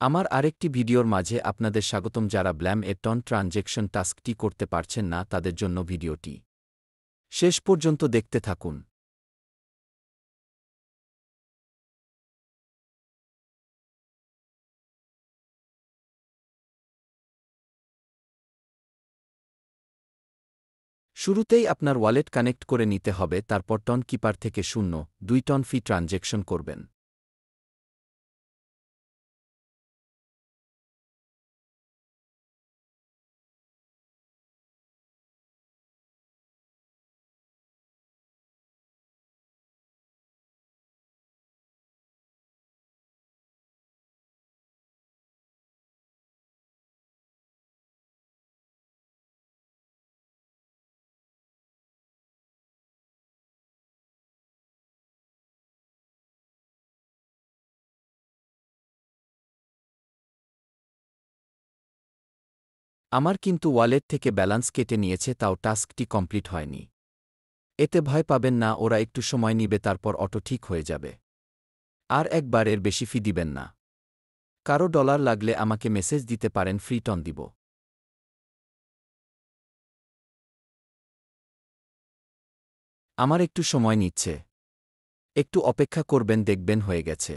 আমার আরেকটি ভিডিওর মাঝে আপনাদের স্বাগতম। যারা ব্ল্যাম এ টন ট্রানজেকশন টাস্কটি করতে পারছেন না তাদের জন্য ভিডিওটি শেষ পর্যন্ত দেখতে থাকুন। শুরুতেই আপনার ওয়ালেট কানেক্ট করে নিতে হবে, তারপর টন কিপার থেকে 0.2 টন ফি ট্রানজেকশন করবেন। আমার কিন্তু ওয়ালেট থেকে ব্যালান্স কেটে নিয়েছে, তাও টাস্কটি কমপ্লিট হয়নি। এতে ভয় পাবেন না, ওরা একটু সময় নিবে, তারপর অটো ঠিক হয়ে যাবে। আর একবার এর বেশি ফি দিবেন না। কারো ডলার লাগলে আমাকে মেসেজ দিতে পারেন, ফ্রি টন দিব। আমার একটু সময় নিচ্ছে, একটু অপেক্ষা করবেন, দেখবেন হয়ে গেছে।